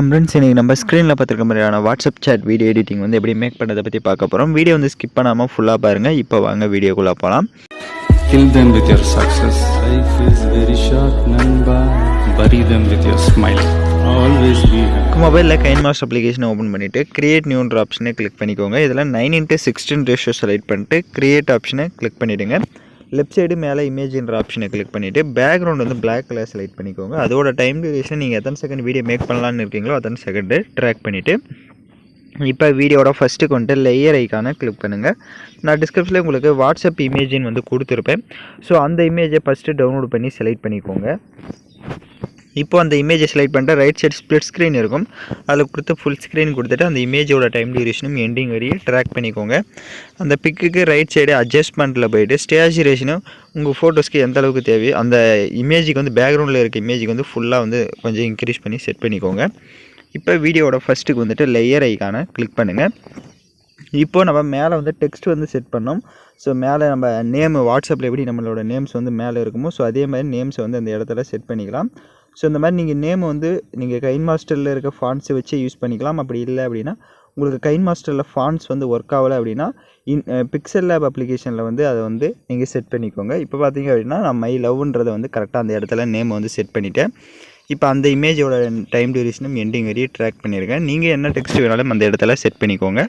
Friends, இன்னைக்கு நம்ம ஸ்க்ரீனில் பார்த்துருக்க மாதிரியான வாட்ஸ்அப் சேட் வீடியோ எடிட்டிங் வந்து எப்படி மேக் பண்ணுறதை பற்றி பார்க்க போகிறோம். வீடியோ வந்து ஸ்கிப் பண்ணாமல் ஃபுல்லாக பாருங்கள். இப்போ வாங்க வீடியோக்குள்ளே போகலாம். Kill them with your success. Life is very short, namba. Bury them with your smile. Always be happy. மொபைலில் கைன்மாஸ்டர் அப்ளிகேஷனை ஓப்பன் பண்ணிவிட்டு கிரியேட் நியூன்ற ஆப்ஷனை கிளிக் பண்ணிக்கோங்க. இதில் 9:16 ரேஷியோ செலக்ட் பண்ணிட்டு கிரியேட் ஆப்ஷனை கிளிக் பண்ணிவிடுங்க. லெஃப்ட் சைடு மேலே இமேஜின்ற ஆப்ஷனை கிளிக் பண்ணிவிட்டு பேக்ரவுண்ட் வந்து பிளாக் கலர் செலக்ட் பண்ணிக்கோங்க. அதோட டைம் டியூரேஷன் நீங்கள் எத்தனை செகண்ட் வீடியோ மேக் பண்ணலான்னு இருக்கீங்களோ அத்தனை செகண்டு ட்ராக் பண்ணிவிட்டு இப்போ வீடியோட ஃபஸ்ட்டுக்கு வந்துட்டு லேயர் ஐக்கானை கிளிக் பண்ணுங்கள். நான் டிஸ்கிரிப்ஷனில் உங்களுக்கு வாட்ஸ்அப் இமேஜின்னு வந்து கொடுத்துருப்பேன். ஸோ அந்த இமேஜை ஃபஸ்ட்டு டவுன்லோட் பண்ணி செலக்ட் பண்ணிக்கோங்க. இப்போ அந்த இமேஜை செலக்ட் பண்ணிட்டு ரைட் சைடு ஸ்ப்ளிட் ஸ்க்ரீன் இருக்கும், அதில் கொடுத்து ஃபுல் ஸ்க்ரீன் கொடுத்துட்டு அந்த இமேஜோட டைம் டியூரேஷனும் எண்டிங் வரையும் ட்ராக் பண்ணிக்கோங்க. அந்த பிக்குக்கு ரைட் சைடு அட்ஜஸ்ட்மெண்ட்டில் போய்ட்டு ஸ்டேச்சுரேஷனும் உங்கள் ஃபோட்டோஸ்க்கு எந்த அளவுக்கு தேவையோ அந்த இமேஜுக்கு வந்து பேக்ரவுண்டில் இருக்க இமேஜுக்கு வந்து ஃபுல்லாக வந்து கொஞ்சம் இன்க்ரீஸ் பண்ணி செட் பண்ணிக்கோங்க. இப்போ வீடியோட ஃபஸ்ட்டுக்கு வந்துட்டு லேயர் ஐக்கானை கிளிக் பண்ணுங்கள். இப்போது நம்ம மேலே வந்து டெக்ஸ்ட் வந்து செட் பண்ணோம். ஸோ மேலே நம்ம நேம் வாட்ஸ்அப்பில் எப்படி நம்மளோட நேம்ஸ் வந்து மேலே இருக்குமோ ஸோ அதே மாதிரி நேம்ஸை வந்து அந்த இடத்துல செட் பண்ணிக்கலாம். ஸோ இந்த மாதிரி நீங்கள் நேம் வந்து நீங்கள் கைன்மாஸ்டரில் இருக்க ஃபாண்ட்ஸை வச்சு யூஸ் பண்ணிக்கலாம். அப்படி இல்லை அப்படின்னா உங்களுக்கு கைன்மாஸ்டரில் ஃபாண்ட்ஸ் வந்து ஒர்க் ஆகலை அப்படின்னா பிக்சல் லேப் அப்ளிகேஷனில் வந்து அதை வந்து நீங்கள் செட் பண்ணிக்கோங்க. இப்போ பார்த்தீங்க அப்படின்னா நான் மை லவ்ன்றதை வந்து கரெக்டாக அந்த இடத்துல நேம் வந்து செட் பண்ணிவிட்டேன். இப்போ அந்த இமேஜோட டைம் டியூரேஷனும் எண்டிங் வரையும் ட்ராக் பண்ணியிருக்கேன். நீங்கள் என்ன டெக்ஸ்ட் வேணாலும் அந்த இடத்துல செட் பண்ணிக்கோங்க.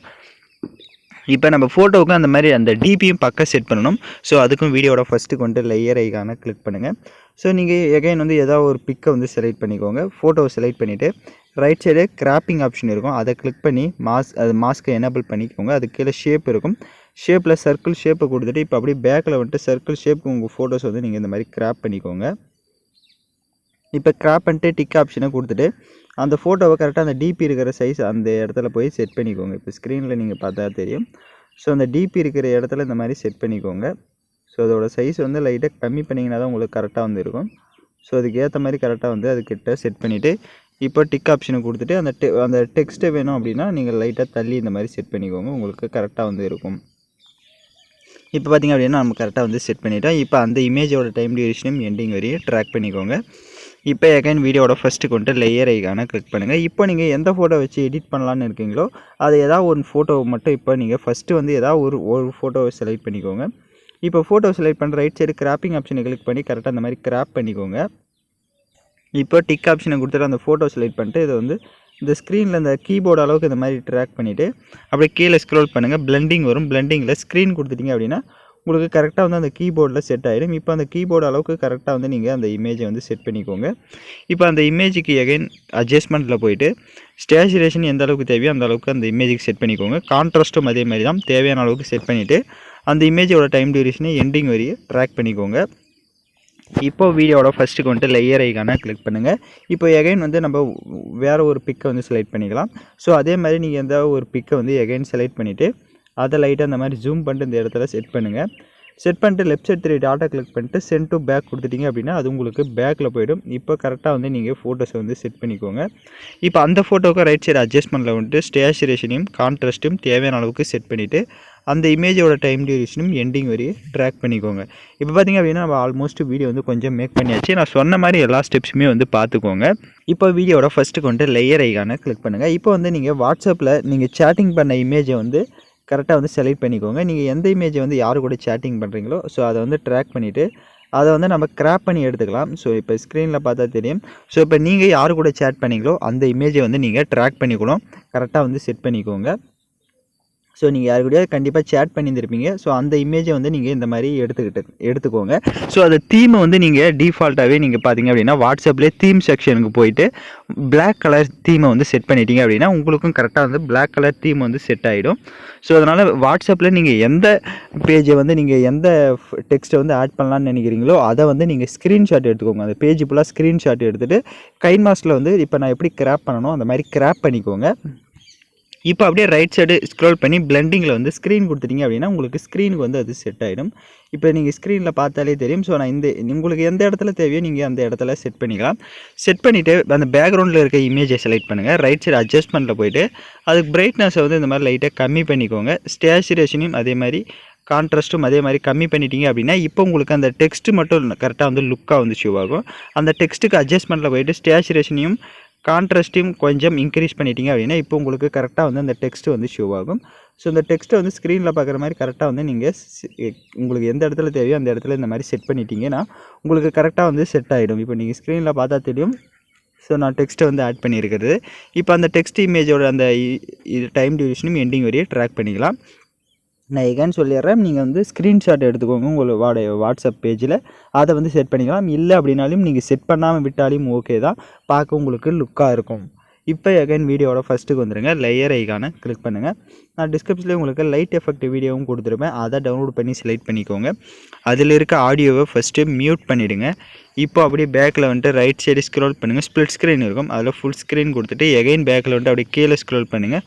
இப்போ நம்ம ஃபோட்டோவுக்கு அந்த மாதிரி அந்த டிபியும் பக்கம் செட் பண்ணணும். ஸோ அதுக்கும் வீடியோட ஃபஸ்ட்டுக்கு வந்துட்டு லேயர் ஐக்கானை கிளிக் பண்ணுங்கள். ஸோ நீங்கள் எகைன் வந்து ஏதாவது ஒரு பிக்கை வந்து செலக்ட் பண்ணிக்கோங்க. ஃபோட்டோவை செலக்ட் பண்ணிவிட்டு ரைட் சைடு கிராப்பிங் ஆப்ஷன் இருக்கும், அதை கிளிக் பண்ணி மாஸ்க்கை எனேபிள் பண்ணிக்கோங்க. அது கீழே ஷேப் இருக்கும், ஷேப்பில் சர்க்கிள் ஷேப்பை கொடுத்துட்டு இப்போ அப்படியே பேக்கில் வந்துட்டு சர்க்கிள் ஷேப்புக்கு உங்கள் ஃபோட்டோஸ் வந்து நீங்கள் இந்த மாதிரி கிராப் பண்ணிக்கோங்க. இப்போ கிராப் பண்ணிட்டு டிக் ஆப்ஷனை கொடுத்துட்டு அந்த ஃபோட்டோவை கரெக்டாக அந்த டிபி இருக்கிற சைஸ் அந்த இடத்துல போய் செட் பண்ணிக்கோங்க. இப்போ ஸ்க்ரீனில் நீங்கள் பார்த்தா தெரியும். ஸோ அந்த டிபி இருக்கிற இடத்துல இந்த மாதிரி செட் பண்ணிக்கோங்க. ஸோ அதோட சைஸ் வந்து லைட்டாக கம்மி பண்ணிங்கன்னா தான் உங்களுக்கு கரெக்டாக வந்து இருக்கும். ஸோ அதுக்கு ஏற்ற மாதிரி கரெக்டாக வந்து அதுக்கிட்ட செட் பண்ணிவிட்டு இப்போ டிக் ஆப்ஷனை கொடுத்துட்டு அந்த டெக்ஸ்ட்டை வேணும் அப்படின்னா நீங்கள் லைட்டாக தள்ளி இந்த மாதிரி செட் பண்ணிக்கோங்க, உங்களுக்கு கரெக்டாக வந்து இருக்கும். இப்போ பார்த்திங்க அப்படின்னா நம்ம கரெக்டாக வந்து செட் பண்ணிவிட்டோம். இப்போ அந்த இமேஜோட டைம் டியூரேஷனும் எண்டிங் வரையும் ட்ராக் பண்ணிக்கோங்க. இப்போ எகைன் வீடியோட ஃபஸ்ட்டுக்கு வந்துட்டு லேயர் ஐக்கானை கிளிக் பண்ணுங்கள். இப்போ நீங்கள் எந்த ஃபோட்டோ வச்சு எடிட் பண்ணலான்னு இருக்கீங்களோ அது ஏதாவது ஒரு ஃபோட்டோவை மட்டும் இப்போ நீங்கள் ஃபஸ்ட்டு வந்து ஏதாவது ஒரு ஃபோட்டோவை செலக்ட் பண்ணிக்கோங்க. இப்போ ஃபோட்டோ செலக்ட் பண்ண ரைட் சைடு கிராப்பிங் ஆப்ஷனை கிளிக் பண்ணி கரெக்டாக அந்த மாதிரி கிராப் பண்ணிக்கோங்க. இப்போ டிக் ஆப்ஷனை கொடுத்துட்டு அந்த ஃபோட்டோ செலக்ட் பண்ணிட்டு இதை வந்து இந்த ஸ்க்ரீனில் இந்த கீபோர்டு அளவுக்கு இந்த மாதிரி ட்ராக் பண்ணிவிட்டு அப்படியே கீழே ஸ்க்ரோல் பண்ணுங்கள். பிளெண்டிங் வரும், பிளெண்டிங்கில் ஸ்க்ரீன் கொடுத்துட்டிங்க அப்படின்னா உங்களுக்கு கரெக்டாக வந்து அந்த கீபோர்டில் செட் ஆகிடும். இப்போ அந்த கீபோர்டு அளவுக்கு கரெக்டாக வந்து நீங்கள் அந்த இமேஜை வந்து செட் பண்ணிக்கோங்க. இப்போ அந்த இமேஜுக்கு எகைன் அட்ஜஸ்ட்மெண்ட்டில் போய்ட்டு ஸ்டேச்சுரேஷன் எந்த அளவுக்கு தேவையோ அந்த அளவுக்கு அந்த இமேஜுக்கு செட் பண்ணிக்கோங்க. கான்ட்ராஸ்ட்டும் அதே மாதிரி தான், தேவையான அளவுக்கு செட் பண்ணிவிட்டு அந்த இமேஜோட டைம் டியூரேஷனை எண்டிங் வரையும் ட்ராக் பண்ணிக்கோங்க. இப்போ வீடியோட ஃபஸ்ட்டுக்கு வந்துட்டு லேயர் ஐக்கானை கிளிக் பண்ணுங்கள். இப்போ எகைன் வந்து நம்ம வேறு ஒரு பிக்கை வந்து செலக்ட் பண்ணிக்கலாம். ஸோ அதே மாதிரி நீங்கள் எந்த ஒரு பிக்கை வந்து எகைன் செலக்ட் பண்ணிவிட்டு அதை லைட்டாக அந்த மாதிரி ஜூம் பண்ணிட்டு இந்த இடத்துல செட் பண்ணுங்கள். செட் பண்ணிட்டு லெஃப்ட் சைட் 3 டாட்டா கிளிக் பண்ணிட்டு சென்ட் டு பேக் கொடுத்துட்டிங்க அப்படின்னா அது உங்களுக்கு பேக்கில் போய்டும். இப்போ கரெக்டாக வந்து நீங்கள் ஃபோட்டோஸை வந்து செட் பண்ணிக்கோங்க. இப்போ அந்த ஃபோட்டோவுக்கு ரைட் சைடு அட்ஜஸ்ட்மெண்ட்டில் வந்துட்டு ஸ்டேச்சுரேஷனையும் கான்ட்ராஸ்ட்டும் தேவையான அளவுக்கு செட் பண்ணிவிட்டு அந்த இமேஜோட டைம் டியூரேஷனும் எண்டிங் வரையும் ட்ராக் பண்ணிக்கோங்க. இப்போ பார்த்திங்க அப்படின்னா நம்ம ஆல்மோஸ்ட் வீடியோ வந்து கொஞ்சம் மேக் பண்ணியாச்சு. நான் சொன்ன மாதிரி எல்லா ஸ்டெப்ஸுமே வந்து பார்த்துக்கோங்க. இப்போ வீடியோட ஃபஸ்ட்டுக்கு வந்துட்டு லேயர் ஐக்கானை கிளிக் பண்ணுங்கள். இப்போ வந்து நீங்கள் வாட்ஸ்அப்பில் நீங்கள் சேட்டிங் பண்ண இமேஜை வந்து கரெக்டாக வந்து செலக்ட் பண்ணிக்கோங்க. நீங்கள் எந்த இமேஜை வந்து யார் கூட சேட்டிங் பண்ணுறீங்களோ ஸோ அதை வந்து ட்ராக் பண்ணிவிட்டு அதை வந்து நம்ம கிராப் பண்ணி எடுத்துக்கலாம். ஸோ இப்போ ஸ்க்ரீனில் பார்த்தா தெரியும். ஸோ இப்போ நீங்கள் யார் கூட சேட் பண்ணிங்களோ அந்த இமேஜை வந்து நீங்கள் ட்ராக் பண்ணிக்கணும், கரெக்டாக வந்து செட் பண்ணிக்கோங்க. ஸோ நீங்கள் யாரு கூடயாவது கண்டிப்பாக சேட் பண்ணியிருந்திருப்பீங்க. ஸோ அந்த இமேஜை வந்து நீங்கள் இந்த மாதிரி எடுத்துக்கோங்க. ஸோ அந்த தீமை வந்து நீங்கள் டிஃபால்ட்டாகவே நீங்கள் பார்த்தீங்க அப்படின்னா வாட்ஸ்அப்லேயே தீம் செக்ஷனுக்கு போயிட்டு பிளாக் கலர் தீமை வந்து செட் பண்ணிட்டீங்க அப்படின்னா உங்களுக்கும் கரெக்டாக வந்து பிளாக் கலர் தீம் வந்து செட் ஆகிடும். ஸோ அதனால் வாட்ஸ்அப்பில் நீங்கள் எந்த பேஜை வந்து நீங்கள் எந்த டெக்ஸ்ட்டை வந்து ஆட் பண்ணலான்னு நினைக்கிறீங்களோ அதை வந்து நீங்கள் ஸ்க்ரீன்ஷாட் எடுத்துக்கோங்க. அந்த பேஜ் ஃபுல்லாக ஸ்க்ரீன்ஷாட் எடுத்துகிட்டு கைன்மாஸ்டரில் வந்து இப்போ நான் எப்படி கிராப் பண்ணணும் அந்த மாதிரி கிராப் பண்ணிக்கோங்க. இப்போ அப்படியே ரைட் சைடு ஸ்க்ரோல் பண்ணி பிளெண்டிங்கில் வந்து ஸ்க்ரீன் கொடுத்துட்டிங்க அப்படின்னா உங்களுக்கு ஸ்க்ரீனுக்கு வந்து அது செட் ஆகிடும். இப்போ நீங்கள் ஸ்க்ரீனில் பார்த்தாலே தெரியும். ஸோ நான் உங்களுக்கு எந்த இடத்துல தேவையோ நீங்கள் அந்த இடத்துல செட் பண்ணிக்கலாம். செட் பண்ணிவிட்டு அந்த பேக்ரவுண்டில் இருக்க இமேஜை செலக்ட் பண்ணுங்கள். ரைட் சைடு அட்ஜஸ்ட்மெண்ட்டில் போய்ட்டு அதுக்கு பிரைட்னஸை வந்து இந்த மாதிரி லைட்டாக கம்மி பண்ணிக்கோங்க. ஸ்டேச்சுரேஷனையும் அதே மாதிரி கான்ட்ராஸ்ட்டும் அதே மாதிரி கம்மி பண்ணிட்டீங்க அப்படின்னா இப்போ உங்களுக்கு அந்த டெக்ஸ்ட் மட்டும் கரெக்டாக வந்து லுக்காக வந்து ஷோ ஆகும். அந்த டெக்ஸ்ட்டுக்கு அட்ஜஸ்ட்மெண்ட்டில் போயிட்டு ஸ்டேச்சுரேஷனையும் கான்ட்ராஸ்ட்டையும் கொஞ்சம் இன்க்ரீஸ் பண்ணிட்டீங்க அப்படின்னா இப்போ உங்களுக்கு கரெக்டாக வந்து அந்த டெக்ஸ்ட் வந்து ஷோ ஆகும். ஸோ இந்த டெக்ஸ்ட்டை வந்து ஸ்க்ரீனில் பார்க்குற மாதிரி கரெக்டாக வந்து நீங்கள் உங்களுக்கு எந்த இடத்துல தேவையோ அந்த இடத்துல இந்த மாதிரி செட் பண்ணிட்டீங்கன்னா உங்களுக்கு கரெக்டாக வந்து செட் ஆகிடும். இப்போ நீங்கள் ஸ்க்ரீனில் பார்த்தா தெரியும். ஸோ நான் டெக்ஸ்ட்டை வந்து ஆட் பண்ணியிருக்கிறது. இப்போ அந்த டெக்ஸ்ட் இமேஜோட அந்த டைம் டியூரேஷனும் எண்டிங் வரையே ட்ராக் பண்ணிக்கலாம். நான் எகைன் சொல்லிடுறேன், நீங்கள் வந்து ஸ்க்ரீன்ஷாட் எடுத்துக்கோங்க உங்களோட வாட்ஸ்அப் பேஜில், அதை வந்து செட் பண்ணிக்கலாம். இல்லை அப்படின்னாலும் நீங்கள் செட் பண்ணாமல் விட்டாலும் ஓகே தான், பார்க்க உங்களுக்கு லுக்காக இருக்கும். இப்போ எகைன் வீடியோவோட ஃபஸ்ட்டுக்கு வந்துடுங்க. லேயர் ஐகானை கிளிக் பண்ணுங்கள். நான் டிஸ்கிரிப்ஷனில் உங்களுக்கு லைட் எஃபெக்ட் வீடியோவும் கொடுத்துருப்பேன், அதை டவுன்லோட் பண்ணி செலக்ட் பண்ணிக்கோங்க. அதில் இருக்க ஆடியோவை ஃபஸ்ட்டு மியூட் பண்ணிவிடுங்க. இப்போ அப்படியே பேக்கில் வந்துட்டு ரைட் சைடு ஸ்க்ரோல் பண்ணுங்கள், ஸ்ப்ளிட் ஸ்க்ரீன் இருக்கும், அதில் ஃபுல் ஸ்க்ரீன் கொடுத்துட்டு எகைன் பேக்கில் வந்துட்டு அப்படியே கீழே ஸ்க்ரோல் பண்ணுங்கள்,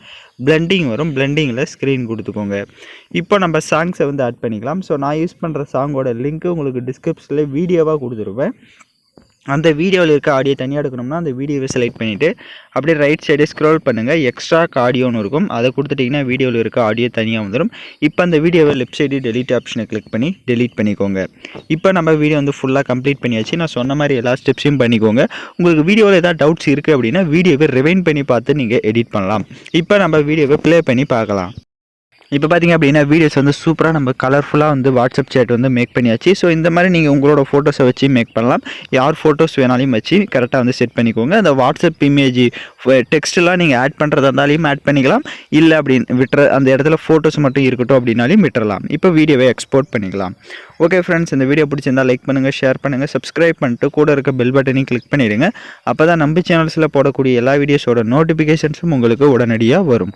பிளெண்டிங் வரும், பிளெண்டிங்கில் ஸ்க்ரீன் கொடுத்துக்கோங்க. இப்போ நம்ம சாங்ஸை வந்து ஆட் பண்ணிக்கலாம். ஸோ நான் யூஸ் பண்ணுற சாங்கோட லிங்க்கு உங்களுக்கு டிஸ்கிரிப்ஷனில் வீடியோவாக கொடுத்துருப்பேன். அந்த வீடியோவில் இருக்க ஆடியோ தனியாக எடுக்கணும்னா அந்த வீடியோவை செலக்ட் பண்ணிவிட்டு அப்படியே ரைட் சைடு ஸ்க்ரோல் பண்ணுங்கள், எக்ஸ்ட்ரா ஆடியோன்னு இருக்கும், அதை கொடுத்துட்டிங்கன்னா வீடியோவில் இருக்க ஆடியோ தனியாக வந்துடும். இப்போ அந்த வீடியோவை லெஃப்ட் சைடு டெலீட் ஆப்ஷனை கிளிக் பண்ணி டெலீட் பண்ணிக்கோங்க. இப்போ நம்ம வீடியோ வந்து ஃபுல்லாக கம்ப்ளீட் பண்ணியாச்சு. நான் சொன்ன மாதிரி எல்லா ஸ்டெப்ஸையும் பண்ணிக்கோங்க. உங்களுக்கு வீடியோவில் ஏதாவது டவுட்ஸ் இருக்குது அப்படின்னா வீடியோவை ரிவைண்ட் பண்ணி பார்த்து நீங்கள் எடிட் பண்ணலாம். இப்போ நம்ம வீடியோவை ப்ளே பண்ணி பார்க்கலாம். இப்போ பார்த்திங்க அப்படின்னா வீடியோஸ் வந்து சூப்பராக நம்ம கலர்ஃபுல்லாக வந்து வாட்ஸ்அப் சேட் வந்து மேக் பண்ணியாச்சு. ஸோ இந்த மாதிரி நீங்கள் உங்களோட ஃபோட்டோஸை வச்சு மேக் பண்ணலாம். யார் ஃபோட்டோஸ் வேணாலையும் வச்சு கரெக்டாக வந்து செட் பண்ணிக்கோங்க. அந்த வாட்ஸ்அப் இமேஜ் டெக்ஸ்ட்டெலாம் நீங்கள் ஆட் பண்ணுறதா இருந்தாலையும் ஆட் பண்ணிக்கலாம், இல்லை அப்படின்னு விட்டுற அந்த இடத்துல ஃபோட்டோஸ் மட்டும் இருக்கட்டும் அப்படின்னாலையும் விட்டுறலாம். இப்போ வீடியோவை எக்ஸ்போர்ட் பண்ணிக்கலாம். ஓகே ஃப்ரெண்ட்ஸ், இந்த வீடியோ பிடிச்சிருந்தால் லைக் பண்ணுங்கள், ஷேர் பண்ணுங்கள், சப்ஸ்கிரைப் பண்ணிட்டு கூட இருக்க பெல் பட்டனையும் கிளிக் பண்ணிடுங்க. அப்போ தான் நம்ம சேனல்ஸில் போடக்கூடிய எல்லா வீடியோஸோட நோட்டிஃபிகேஷன்ஸும் உங்களுக்கு உடனடியாக வரும்.